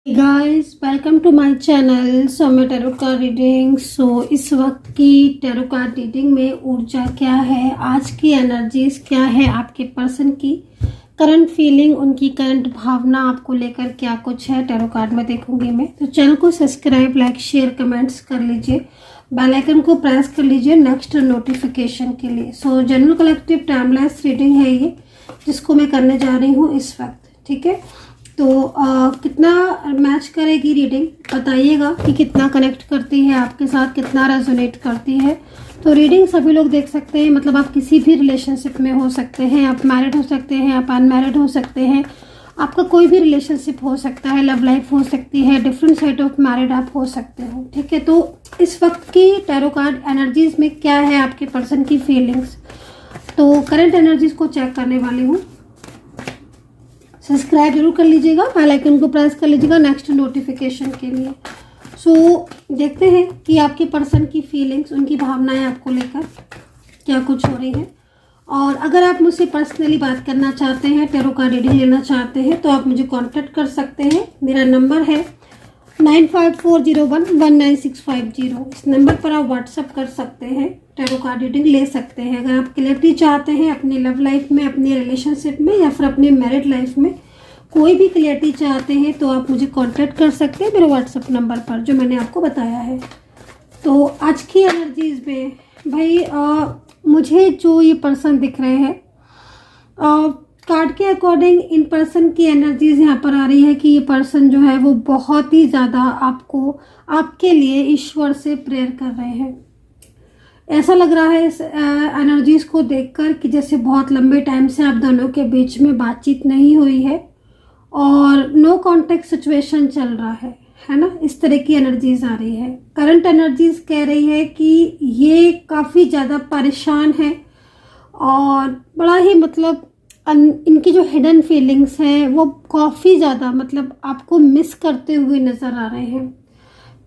Guys welcome to my channel Saumya tarot card reading. इस वक्त की टैरो कार्ड रीडिंग में ऊर्जा क्या है, आज की एनर्जीज क्या है, आपके पर्सन की करंट फीलिंग, उनकी करंट भावना आपको लेकर क्या कुछ है टैरो कार्ड में देखूंगी मैं। तो चैनल को सब्सक्राइब, लाइक, शेयर, कमेंट्स कर लीजिए, बेल आइकन को प्रेस कर लीजिए नेक्स्ट नोटिफिकेशन के लिए। जनरल कलेक्टिव टाइमलेस रीडिंग है ये, जिसको मैं करने जा रही हूँ इस वक्त। ठीक है, तो कितना मैच करेगी रीडिंग बताइएगा कि कितना कनेक्ट करती है आपके साथ, कितना रेजोनेट करती है। तो रीडिंग सभी लोग देख सकते हैं, मतलब आप किसी भी रिलेशनशिप में हो सकते हैं, आप मैरिड हो सकते हैं, आप अनमैरिड हो सकते हैं, आपका कोई भी रिलेशनशिप हो सकता है, लव लाइफ हो सकती है, डिफरेंट साइड ऑफ मैरिड आप हो सकते हो। ठीक है, तो इस वक्त की टैरो कार्ड एनर्जीज में क्या है आपके पर्सन की फीलिंग्स, तो करंट एनर्जीज को चेक करने वाली हूँ। सब्सक्राइब जरूर कर लीजिएगा, बेल आइकन को प्रेस कर लीजिएगा नेक्स्ट नोटिफिकेशन के लिए। देखते हैं कि आपके पर्सन की फीलिंग्स, उनकी भावनाएं आपको लेकर क्या कुछ हो रही हैं। और अगर आप मुझसे पर्सनली बात करना चाहते हैं, टैरो कार्ड रीडिंग लेना चाहते हैं, तो आप मुझे कांटेक्ट कर सकते हैं। मेरा नंबर है 9540119650। इस नंबर पर आप व्हाट्सअप कर सकते हैं, टैरो कार्ड रीडिंग ले सकते हैं। अगर आप क्लैरिटी चाहते हैं अपनी लव लाइफ में, अपनी रिलेशनशिप में, या फिर अपनी मैरिड लाइफ में कोई भी क्लैरिटी चाहते हैं, तो आप मुझे कांटेक्ट कर सकते हैं मेरे व्हाट्सअप नंबर पर जो मैंने आपको बताया है। तो आज की एनर्जीज में भाई मुझे जो ये पर्सन दिख रहे हैं, कार्ड के अकॉर्डिंग इन पर्सन की एनर्जीज यहाँ पर आ रही है कि ये पर्सन जो है वो बहुत ही ज़्यादा आपके लिए ईश्वर से प्रेयर कर रहे हैं। ऐसा लग रहा है इस एनर्जीज को देखकर कि जैसे बहुत लंबे टाइम से आप दोनों के बीच में बातचीत नहीं हुई है और नो कॉन्टेक्ट सिचुएशन चल रहा है ना। इस तरह की एनर्जीज आ रही है। करंट एनर्जीज कह रही है कि ये काफ़ी ज़्यादा परेशान है और बड़ा ही मतलब इनकी जो हिडन फीलिंग्स हैं वो काफ़ी ज़्यादा मतलब आपको मिस करते हुए नज़र आ रहे हैं।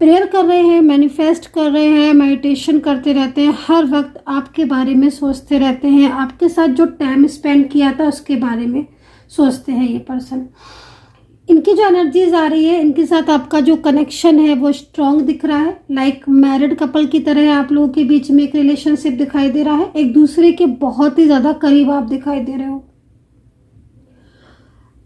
प्रेयर कर रहे हैं, मैनिफेस्ट कर रहे हैं, मेडिटेशन करते रहते हैं, हर वक्त आपके बारे में सोचते रहते हैं, आपके साथ जो टाइम स्पेंड किया था उसके बारे में सोचते हैं ये पर्सन। इनकी जो एनर्जीज आ रही है, इनके साथ आपका जो कनेक्शन है वो स्ट्रॉन्ग दिख रहा है। लाइक मैरिड कपल की तरह आप लोगों के बीच में एक रिलेशनशिप दिखाई दे रहा है, एक दूसरे के बहुत ही ज़्यादा करीब आप दिखाई दे रहे हो।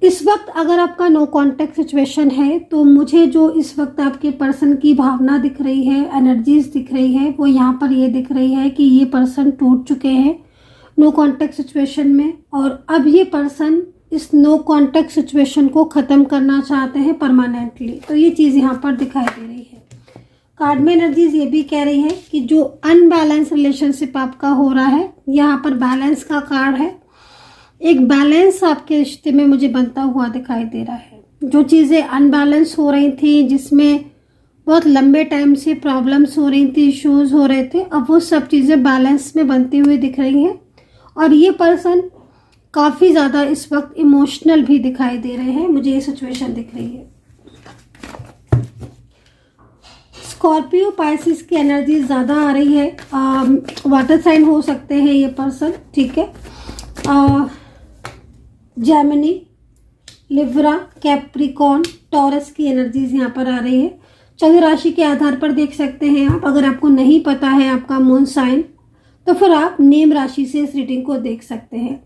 इस वक्त अगर आपका नो कॉन्टेक्ट सिचुएशन है, तो मुझे जो इस वक्त आपके पर्सन की भावना दिख रही है, एनर्जीज दिख रही है, वो यहाँ पर ये दिख रही है कि ये पर्सन टूट चुके हैं नो कॉन्टेक्ट सिचुएशन में, और अब ये पर्सन इस नो कॉन्टेक्ट सिचुएशन को ख़त्म करना चाहते हैं परमानेंटली। तो ये चीज़ यहाँ पर दिखाई दे रही है। कार्ड में एनर्जीज ये भी कह रही है कि जो अनबैलेंस रिलेशनशिप आपका हो रहा है, यहाँ पर बैलेंस का कार्ड है। एक बैलेंस आपके रिश्ते में मुझे बनता हुआ दिखाई दे रहा है। जो चीज़ें अनबैलेंस हो रही थी, जिसमें बहुत लंबे टाइम से प्रॉब्लम्स हो रही थी, इश्यूज हो रहे थे, अब वो सब चीज़ें बैलेंस में बनती हुई दिख रही हैं। और ये पर्सन काफ़ी ज़्यादा इस वक्त इमोशनल भी दिखाई दे रहे हैं, मुझे ये सिचुएशन दिख रही है। स्कॉर्पियो, पाइसिस की एनर्जी ज़्यादा आ रही है। वाटर साइन हो सकते हैं ये पर्सन। ठीक है, जेमिनी, लिब्रा, कैप्रिकॉर्न, टॉरस की एनर्जीज यहाँ पर आ रही है। चंद्र राशि के आधार पर देख सकते हैं आप। अगर आपको नहीं पता है आपका मून साइन, तो फिर आप नेम राशि से इस रीडिंग को देख सकते हैं।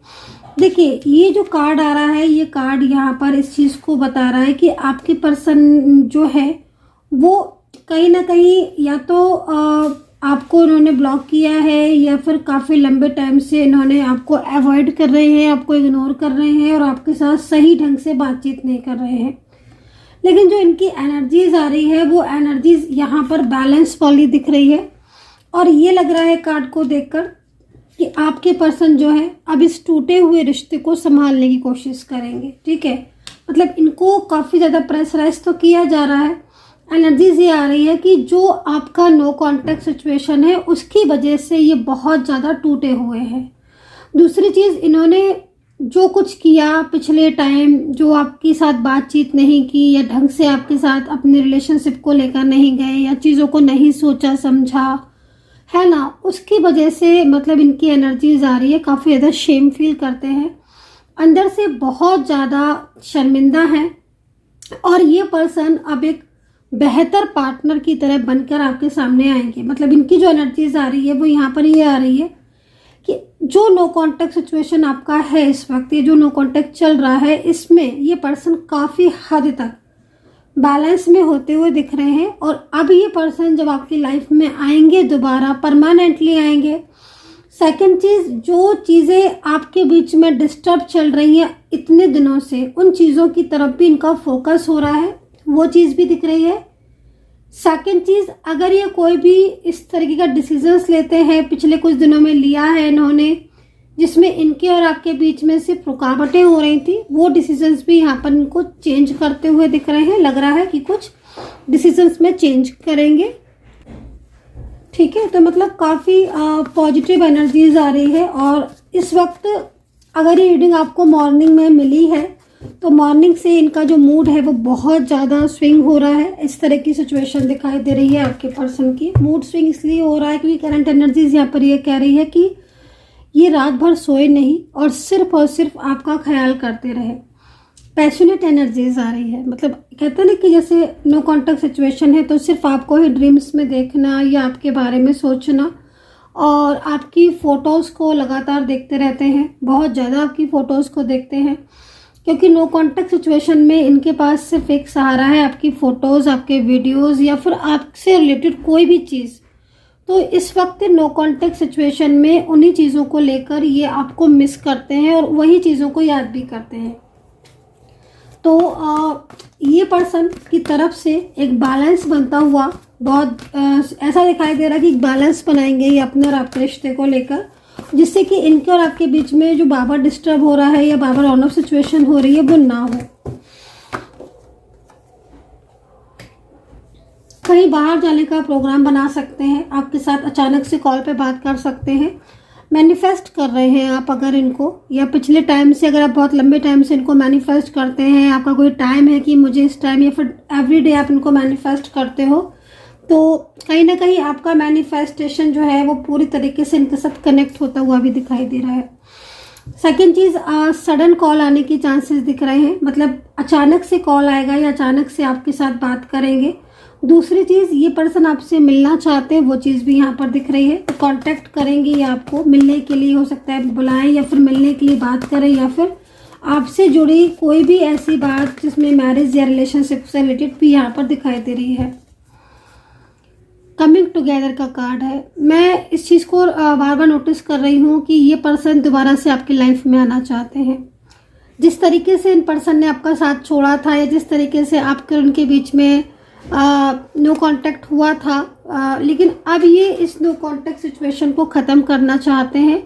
देखिए, ये जो कार्ड आ रहा है, ये कार्ड यहाँ पर इस चीज़ को बता रहा है कि आपके पर्सन जो है वो कहीं ना कहीं या तो आपको उन्होंने ब्लॉक किया है, या फिर काफ़ी लंबे टाइम से इन्होंने आपको अवॉइड कर रहे हैं, आपको इग्नोर कर रहे हैं और आपके साथ सही ढंग से बातचीत नहीं कर रहे हैं। लेकिन जो इनकी एनर्जीज आ रही है, वो एनर्जीज यहाँ पर बैलेंस वाली दिख रही है। और ये लग रहा है कार्ड को देखकर कि आपके पर्सन जो है अब इस टूटे हुए रिश्ते को संभालने की कोशिश करेंगे। ठीक है, मतलब इनको काफ़ी ज़्यादा प्रेशराइज तो किया जा रहा है। एनर्जीज ये आ रही है कि जो आपका नो कॉन्टेक्ट सिचुएशन है, उसकी वजह से ये बहुत ज़्यादा टूटे हुए हैं। दूसरी चीज़, इन्होंने जो कुछ किया पिछले टाइम, जो आपके साथ बातचीत नहीं की, या ढंग से आपके साथ अपने रिलेशनशिप को लेकर नहीं गए, या चीज़ों को नहीं सोचा समझा, है ना, उसकी वजह से मतलब इनकी एनर्जीज आ रही है। काफ़ी ज़्यादा शेम फील करते हैं, अंदर से बहुत ज़्यादा शर्मिंदा हैं, और ये पर्सन अब एक बेहतर पार्टनर की तरह बनकर आपके सामने आएंगे। मतलब इनकी जो एनर्जीज आ रही है वो यहाँ पर ये आ रही है कि जो नो कांटेक्ट सिचुएशन आपका है इस वक्त, ये जो नो कांटेक्ट चल रहा है, इसमें ये पर्सन काफ़ी हद तक बैलेंस में होते हुए दिख रहे हैं। और अब ये पर्सन जब आपकी लाइफ में आएंगे, दोबारा परमानेंटली आएंगे। सेकंड चीज़, जो चीज़ें आपके बीच में डिस्टर्ब चल रही हैं इतने दिनों से, उन चीज़ों की तरफ भी इनका फोकस हो रहा है, वो चीज़ भी दिख रही है। सेकंड चीज़, अगर ये कोई भी इस तरीके का डिसीजंस लेते हैं, पिछले कुछ दिनों में लिया है इन्होंने, जिसमें इनके और आपके बीच में सिर्फ रुकावटें हो रही थी, वो डिसीजंस भी यहाँ पर इनको चेंज करते हुए दिख रहे हैं। लग रहा है कि कुछ डिसीजंस में चेंज करेंगे। ठीक है, तो मतलब काफ़ी पॉजिटिव एनर्जीज आ रही है। और इस वक्त अगर ये रीडिंग आपको मॉर्निंग में मिली है तो मॉर्निंग से इनका जो मूड है वो बहुत ज़्यादा स्विंग हो रहा है। इस तरह की सिचुएशन दिखाई दे रही है आपके पर्सन की। मूड स्विंग इसलिए हो रहा है क्योंकि करंट एनर्जीज यहाँ पर ये कह रही है कि ये रात भर सोए नहीं और सिर्फ आपका ख्याल करते रहे। पैशनेट एनर्जीज आ रही है। मतलब कहते हैं ना कि जैसे नो कांटेक्ट सिचुएशन है तो सिर्फ आपको ही ड्रीम्स में देखना या आपके बारे में सोचना, और आपकी फ़ोटोज़ को लगातार देखते रहते हैं, बहुत ज़्यादा आपकी फ़ोटोज़ को देखते हैं, क्योंकि नो कांटेक्ट सिचुएशन में इनके पास सिर्फ एक सहारा है, आपकी फ़ोटोज़, आपके वीडियोज़ या फिर आपसे रिलेटेड कोई भी चीज़। तो इस वक्त नो कांटेक्ट सिचुएशन में उन्हीं चीज़ों को लेकर ये आपको मिस करते हैं और वही चीज़ों को याद भी करते हैं। तो ये पर्सन की तरफ से एक बैलेंस बनता हुआ बहुत ऐसा दिखाई दे रहा है कि बैलेंस बनाएंगे ये अपने और आपके रिश्ते को लेकर, जिससे कि इनके और आपके बीच में जो बार बार डिस्टर्ब हो रहा है या बार बार ऑन ऑफ सिचुएशन हो रही है वो ना हो। कहीं बाहर जाने का प्रोग्राम बना सकते हैं, आपके साथ अचानक से कॉल पे बात कर सकते हैं। मैनिफेस्ट कर रहे हैं आप अगर इनको, या पिछले टाइम से अगर आप बहुत लंबे टाइम से इनको मैनिफेस्ट करते हैं, आपका कोई टाइम है कि मुझे इस टाइम, या फिर एवरीडे आप इनको मैनिफेस्ट करते हो, तो कहीं ना कहीं आपका मैनिफेस्टेशन जो है वो पूरी तरीके से इनके साथ कनेक्ट होता हुआ भी दिखाई दे रहा है। सेकेंड चीज़, सडन कॉल आने की चांसेस दिख रहे हैं। मतलब अचानक से कॉल आएगा या अचानक से आपके साथ बात करेंगे। दूसरी चीज़, ये पर्सन आपसे मिलना चाहते हैं, वो चीज़ भी यहाँ पर दिख रही है। तो कांटेक्ट करेंगे ये आपको मिलने के लिए, हो सकता है बुलाएं या फिर मिलने के लिए बात करें, या फिर आपसे जुड़ी कोई भी ऐसी बात जिसमें मैरिज या रिलेशनशिप से रिलेटेड भी यहाँ पर दिखाई दे रही है। कमिंग टुगेदर का कार्ड है। मैं इस चीज़ को बार बार नोटिस कर रही हूँ कि ये पर्सन दोबारा से आपकी लाइफ में आना चाहते हैं। जिस तरीके से इन पर्सन ने आपका साथ छोड़ा था, या जिस तरीके से आपके और उनके बीच में नो कांटेक्ट हुआ था, लेकिन अब ये इस नो कांटेक्ट सिचुएशन को ख़त्म करना चाहते हैं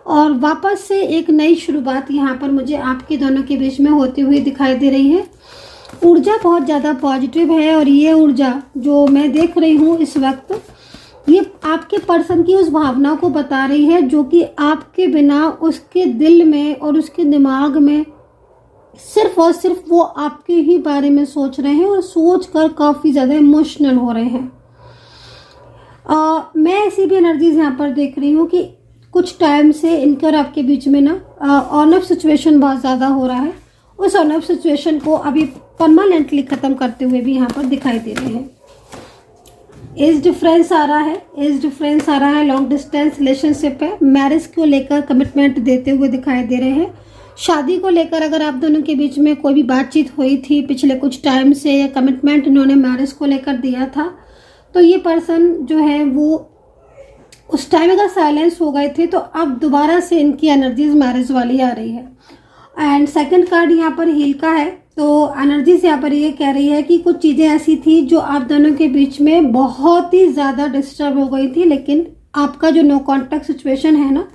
और वापस से एक नई शुरुआत यहाँ पर मुझे आपके दोनों के बीच में होती हुई दिखाई दे रही है। ऊर्जा बहुत ज़्यादा पॉजिटिव है, और ये ऊर्जा जो मैं देख रही हूँ इस वक्त, ये आपके पर्सन की उस भावना को बता रही है जो कि आपके बिना उसके दिल में और उसके दिमाग में सिर्फ और सिर्फ वो आपके ही बारे में सोच रहे हैं, और सोच कर काफ़ी ज़्यादा इमोशनल हो रहे हैं। मैं ऐसी भी एनर्जीज यहाँ पर देख रही हूँ कि कुछ टाइम से इनके और आपके बीच में ना ऑन ऑफ सिचुएशन बहुत ज़्यादा हो रहा है। उस ऑन ऑफ सिचुएशन को अभी परमानेंटली ख़त्म करते हुए भी यहाँ पर दिखाई दे रहे हैं। एज डिफरेंस आ रहा है, एज डिफरेंस आ रहा है, लॉन्ग डिस्टेंस रिलेशनशिप है, मैरिज को लेकर कमिटमेंट देते हुए दिखाई दे रहे हैं। शादी को लेकर अगर आप दोनों के बीच में कोई भी बातचीत हुई थी पिछले कुछ टाइम से, या कमिटमेंट इन्होंने मैरिज को लेकर दिया था, तो ये पर्सन जो है वो उस टाइम अगर साइलेंस हो गए थे तो अब दोबारा से इनकी एनर्जीज मैरिज वाली आ रही है। एंड सेकंड कार्ड यहाँ पर हील का है। तो एनर्जीज यहाँ पर ये कह रही है कि कुछ चीज़ें ऐसी थी जो आप दोनों के बीच में बहुत ही ज़्यादा डिस्टर्ब हो गई थी, लेकिन आपका जो नो कांटेक्ट सिचुएशन है ना,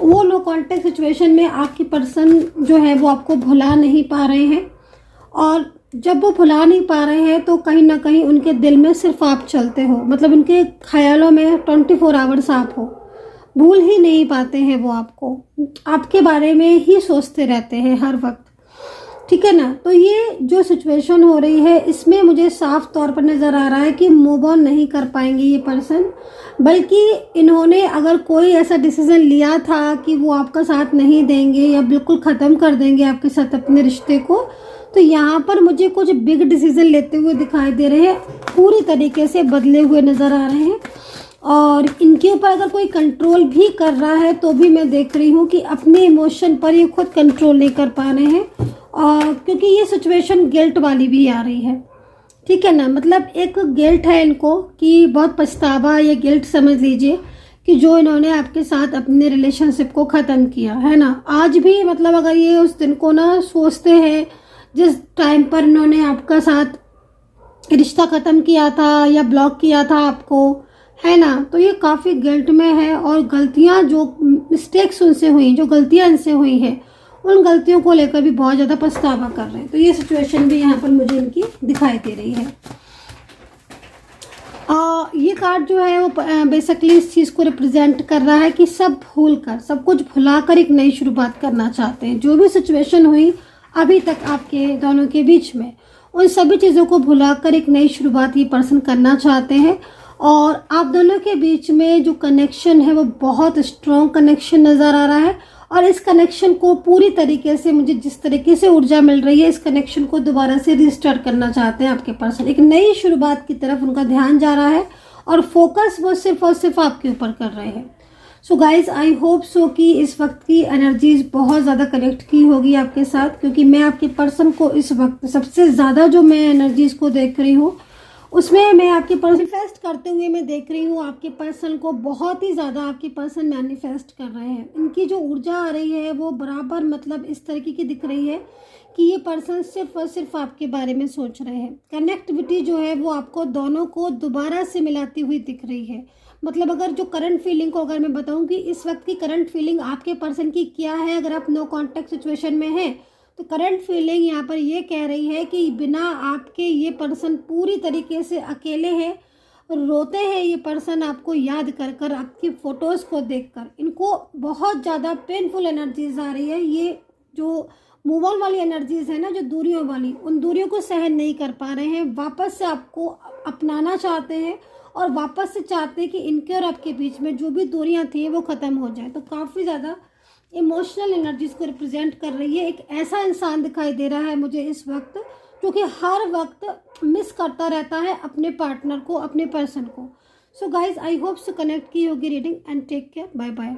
वो नो कांटेक्ट सिचुएशन में आपकी पर्सन जो है वो आपको भुला नहीं पा रहे हैं, और जब वो भुला नहीं पा रहे हैं तो कहीं ना कहीं उनके दिल में सिर्फ आप चलते हो। मतलब उनके ख्यालों में 24 आवर्स आप हो, भूल ही नहीं पाते हैं वो आपको, आपके बारे में ही सोचते रहते हैं हर वक्त। ठीक है ना। तो ये जो सिचुएशन हो रही है इसमें मुझे साफ तौर पर नज़र आ रहा है कि मूव ऑन नहीं कर पाएंगे ये पर्सन, बल्कि इन्होंने अगर कोई ऐसा डिसीजन लिया था कि वो आपका साथ नहीं देंगे या बिल्कुल ख़त्म कर देंगे आपके साथ अपने रिश्ते को, तो यहाँ पर मुझे कुछ बिग डिसीजन लेते हुए दिखाई दे रहे हैं, पूरी तरीके से बदले हुए नज़र आ रहे हैं। और इनके ऊपर अगर कोई कंट्रोल भी कर रहा है तो भी मैं देख रही हूँ कि अपने इमोशन पर ये खुद कंट्रोल नहीं कर पा रहे हैं, और क्योंकि ये सिचुएशन गिल्ट वाली भी आ रही है, ठीक है ना। मतलब एक गिल्ट है इनको कि बहुत पछतावा, या गिल्ट समझ लीजिए कि जो इन्होंने आपके साथ अपने रिलेशनशिप को ख़त्म किया है ना। आज भी मतलब अगर ये उस दिन को ना सोचते हैं जिस टाइम पर इन्होंने आपका साथ रिश्ता ख़त्म किया था या ब्लॉक किया था आपको, है ना, तो ये काफ़ी गिल्ट में है। और गलतियां, जो मिस्टेक्स उनसे हुई, जो गलतियां इनसे हुई है, उन गलतियों को लेकर भी बहुत ज़्यादा पछतावा कर रहे हैं। तो ये सिचुएशन भी यहाँ पर मुझे इनकी दिखाई दे रही है। ये कार्ड जो है वो बेसिकली इस चीज़ को रिप्रेजेंट कर रहा है कि सब भूल कर, सब कुछ भुलाकर एक नई शुरुआत करना चाहते हैं। जो भी सिचुएशन हुई अभी तक आपके दोनों के बीच में, उन सभी चीज़ों को भुलाकर एक नई शुरुआत ये पर्सन करना चाहते हैं। और आप दोनों के बीच में जो कनेक्शन है वो बहुत स्ट्रॉन्ग कनेक्शन नज़र आ रहा है। और इस कनेक्शन को पूरी तरीके से, मुझे जिस तरीके से ऊर्जा मिल रही है, इस कनेक्शन को दोबारा से रिस्टार्ट करना चाहते हैं आपके पर्सन। एक नई शुरुआत की तरफ उनका ध्यान जा रहा है और फोकस वो सिर्फ और सिर्फ आपके ऊपर कर रहे हैं। सो गाइज, आई होप सो कि इस वक्त की एनर्जीज बहुत ज़्यादा कनेक्ट की होगी आपके साथ, क्योंकि मैं आपके पर्सन को इस वक्त सबसे ज़्यादा जो मैं एनर्जीज को देख रही हूँ उसमें मैं आपके पर्सन मैनिफेस्ट करते हुए मैं देख रही हूँ आपके पर्सन को। बहुत ही ज़्यादा आपके पर्सन मैनिफेस्ट कर रहे हैं। इनकी जो ऊर्जा आ रही है वो बराबर मतलब इस तरीके की दिख रही है कि ये पर्सन सिर्फ और सिर्फ आपके बारे में सोच रहे हैं। कनेक्टिविटी जो है वो आपको दोनों को दोबारा से मिलाती हुई दिख रही है। मतलब अगर जो करंट फीलिंग को अगर मैं बताऊं कि इस वक्त की करंट फीलिंग आपके पर्सन की क्या है, अगर आप नो कॉन्टैक्ट सिचुएशन में हैं, तो करंट फीलिंग यहाँ पर ये कह रही है कि बिना आपके ये पर्सन पूरी तरीके से अकेले हैं, रोते हैं ये पर्सन आपको याद कर कर, आपकी फ़ोटोज़ को देखकर। इनको बहुत ज़्यादा पेनफुल एनर्जीज आ रही है। ये जो मूव ऑन वाली एनर्जीज है ना, जो दूरियों वाली, उन दूरियों को सहन नहीं कर पा रहे हैं। वापस से आपको अपनाना चाहते हैं और वापस से चाहते हैं कि इनके और आपके बीच में जो भी दूरियां थी वो ख़त्म हो जाए। तो काफ़ी ज़्यादा इमोशनल एनर्जीज को रिप्रेजेंट कर रही है। एक ऐसा इंसान दिखाई दे रहा है मुझे इस वक्त जो कि हर वक्त मिस करता रहता है अपने पार्टनर को, अपने पर्सन को। So guys, I hope so connect की होगी reading and take care, bye bye.